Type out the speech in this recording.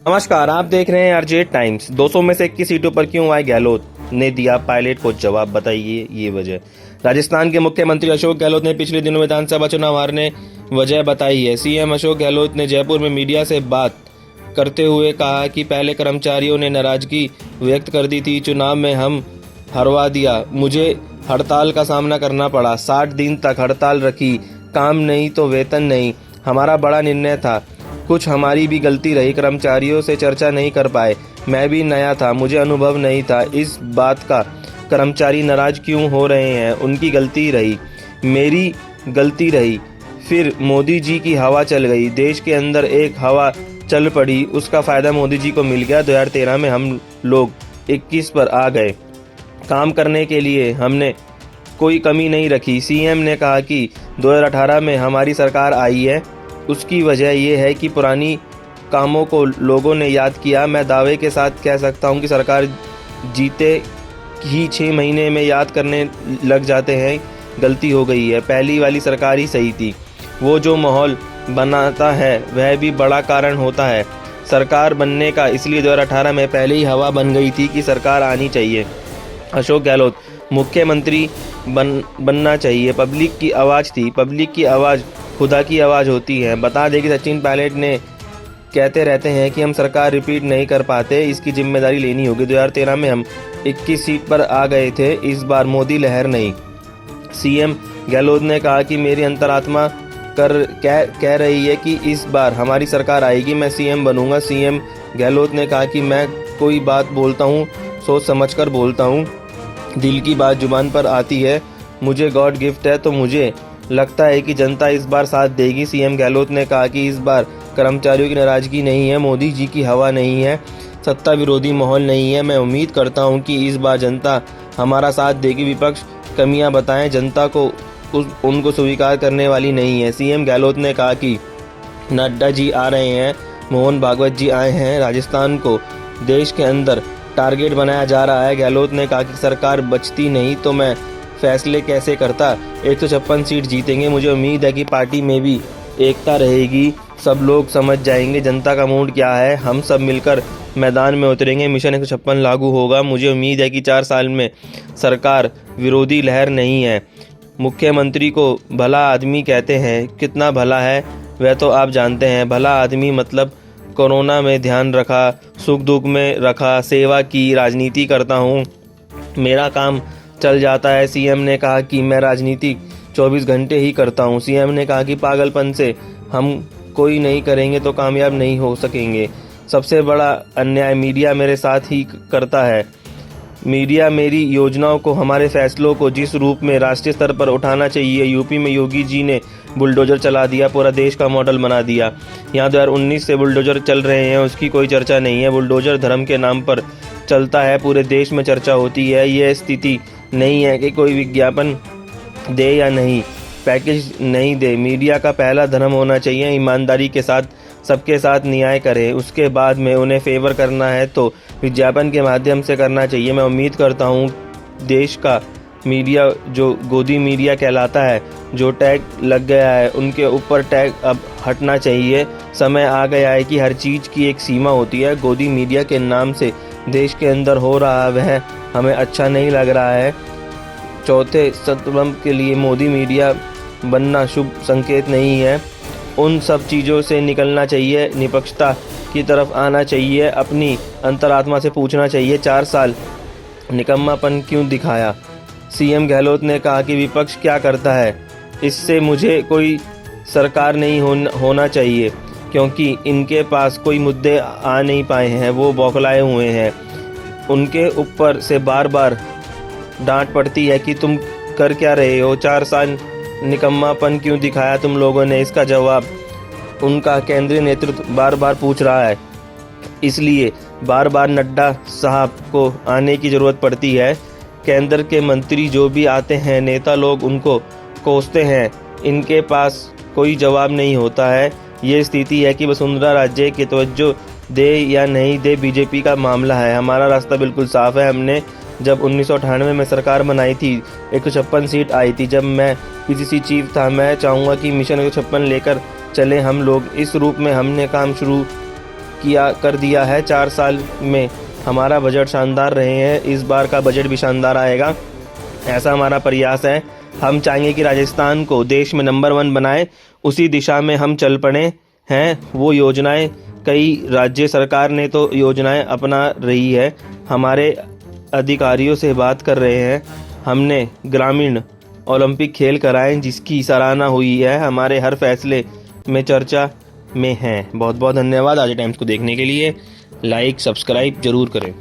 नमस्कार, आप देख रहे हैं आरजे टाइम्स। 200 में से 21 सीटों पर क्यों आए गहलोत ने दिया पायलट को जवाब, बताइए ये वजह। राजस्थान के मुख्यमंत्री अशोक गहलोत ने पिछले दिनों विधानसभा चुनाव हारने वजह बताई है। सीएम अशोक गहलोत ने जयपुर में मीडिया से बात करते हुए कहा कि पहले कर्मचारियों ने नाराजगी व्यक्त कर दी थी, चुनाव में हम हरवा दिया, मुझे हड़ताल का सामना करना पड़ा, 60 दिन तक हड़ताल रखी, काम नहीं तो वेतन नहीं, हमारा बड़ा निर्णय था, कुछ हमारी भी गलती रही, कर्मचारियों से चर्चा नहीं कर पाए, मैं भी नया था, मुझे अनुभव नहीं था, इस बात का कर्मचारी नाराज क्यों हो रहे हैं, उनकी गलती रही, मेरी गलती रही। फिर मोदी जी की हवा चल गई, देश के अंदर एक हवा चल पड़ी, उसका फ़ायदा मोदी जी को मिल गया। 2013 में हम लोग 21 पर आ गए, काम करने के लिए हमने कोई कमी नहीं रखी। सीएम ने कहा कि 2018 में हमारी सरकार आई है, उसकी वजह यह है कि पुरानी कामों को लोगों ने याद किया। मैं दावे के साथ कह सकता हूं कि सरकार जीते ही 6 महीने में याद करने लग जाते हैं, गलती हो गई है, पहली वाली सरकार ही सही थी। वो जो माहौल बनाता है वह भी बड़ा कारण होता है सरकार बनने का, इसलिए 2018 में पहले ही हवा बन गई थी कि सरकार आनी चाहिए। अशोक गहलोत मुख्यमंत्री बनना चाहिए, पब्लिक की आवाज़ थी, पब्लिक की आवाज़ खुदा की आवाज़ होती है। बता दें कि सचिन पायलट ने कहते रहते हैं कि हम सरकार रिपीट नहीं कर पाते, इसकी जिम्मेदारी लेनी होगी। 2013 में हम 21 सीट पर आ गए थे, इस बार मोदी लहर नहीं। सीएम गहलोत ने कहा कि मेरी अंतरात्मा कह रही है कि इस बार हमारी सरकार आएगी, मैं सीएम बनूंगा। सीएम गहलोत ने कहा कि मैं कोई बात बोलता हूँ सोच समझकर बोलता हूँ, दिल की बात जुबान पर आती है, मुझे गॉड गिफ्ट है, तो मुझे लगता है कि जनता इस बार साथ देगी। सीएम गहलोत ने कहा कि इस बार कर्मचारियों की नाराजगी नहीं है, मोदी जी की हवा नहीं है, सत्ता विरोधी माहौल नहीं है। मैं उम्मीद करता हूं कि इस बार जनता हमारा साथ देगी। विपक्ष कमियां बताएं, जनता को उनको स्वीकार करने वाली नहीं है। सीएम गहलोत ने कहा कि नड्डा जी आ रहे हैं, मोहन भागवत जी आए हैं, राजस्थान को देश के अंदर टारगेट बनाया जा रहा है। गहलोत ने कहा कि सरकार बचती नहीं तो मैं फैसले कैसे करता, 156 सीट जीतेंगे, मुझे उम्मीद है कि पार्टी में भी एकता रहेगी, सब लोग समझ जाएंगे जनता का मूड क्या है, हम सब मिलकर मैदान में उतरेंगे, मिशन 156 लागू होगा। मुझे उम्मीद है कि 4 साल में सरकार विरोधी लहर नहीं है। मुख्यमंत्री को भला आदमी कहते हैं, कितना भला है वह तो आप जानते हैं। भला आदमी मतलब कोरोना में ध्यान रखा, सुख दुख में रखा, सेवा की, राजनीति करता हूँ, मेरा काम चल जाता है। सीएम ने कहा कि मैं राजनीति 24 घंटे ही करता हूं। सीएम ने कहा कि पागलपन से हम कोई नहीं करेंगे तो कामयाब नहीं हो सकेंगे। सबसे बड़ा अन्याय मीडिया मेरे साथ ही करता है। मीडिया मेरी योजनाओं को, हमारे फैसलों को जिस रूप में राष्ट्रीय स्तर पर उठाना चाहिए। यूपी में योगी जी ने बुलडोजर चला दिया, पूरा देश का मॉडल बना दिया। यहाँ 2019 से बुलडोजर चल रहे हैं, उसकी कोई चर्चा नहीं है। बुलडोजर धर्म के नाम पर चलता है, पूरे देश में चर्चा होती है। ये स्थिति नहीं है कि कोई विज्ञापन दे या नहीं, पैकेज नहीं दे। मीडिया का पहला धर्म होना चाहिए, ईमानदारी के साथ सबके साथ न्याय करे, उसके बाद में उन्हें फेवर करना है तो विज्ञापन के माध्यम से करना चाहिए। मैं उम्मीद करता हूँ देश का मीडिया जो गोदी मीडिया कहलाता है, जो टैग लग गया है, उनके ऊपर टैग अब हटना चाहिए। समय आ गया है कि हर चीज़ की एक सीमा होती है। गोदी मीडिया के नाम से देश के अंदर हो रहा वह हमें अच्छा नहीं लग रहा है। चौथे स्तंभ के लिए मोदी मीडिया बनना शुभ संकेत नहीं है। उन सब चीज़ों से निकलना चाहिए, निष्पक्षता की तरफ आना चाहिए, अपनी अंतरात्मा से पूछना चाहिए 4 साल निकम्मापन क्यों दिखाया। सीएम गहलोत ने कहा कि विपक्ष क्या करता है, इससे मुझे कोई सरकार नहीं होना चाहिए, क्योंकि इनके पास कोई मुद्दे आ नहीं पाए हैं, वो बौखलाए हुए हैं। उनके ऊपर से बार बार डांट पड़ती है कि तुम कर क्या रहे हो, 4 साल निकम्मापन क्यों दिखाया तुम लोगों ने। इसका जवाब उनका केंद्रीय नेतृत्व बार बार पूछ रहा है, इसलिए बार बार नड्डा साहब को आने की ज़रूरत पड़ती है। केंद्र के मंत्री जो भी आते हैं, नेता लोग उनको कोसते हैं, इनके पास कोई जवाब नहीं होता है। ये स्थिति है कि वसुंधरा राजे की तवज्जो दे या नहीं दे, बीजेपी का मामला है। हमारा रास्ता बिल्कुल साफ है। हमने जब 1998 में सरकार बनाई थी, 156 सीट आई थी। जब मैं पीसीसी चीफ था, मैं चाहूँगा कि मिशन 156 लेकर चले हम लोग। इस रूप में हमने काम शुरू कर दिया है। 4 साल में हमारा बजट शानदार रहे हैं, इस बार का बजट भी शानदार आएगा, ऐसा हमारा प्रयास है। हम चाहेंगे कि राजस्थान को देश में नंबर 1 बनाए, उसी दिशा में हम चल पड़े हैं। वो योजनाएं कई राज्य सरकार ने तो योजनाएं अपना रही है। हमारे अधिकारियों से बात कर रहे हैं, हमने ग्रामीण ओलंपिक खेल कराए जिसकी सराहना हुई है, हमारे हर फैसले में चर्चा में हैं। बहुत बहुत धन्यवाद। आज टाइम्स को देखने के लिए लाइक सब्सक्राइब जरूर करें।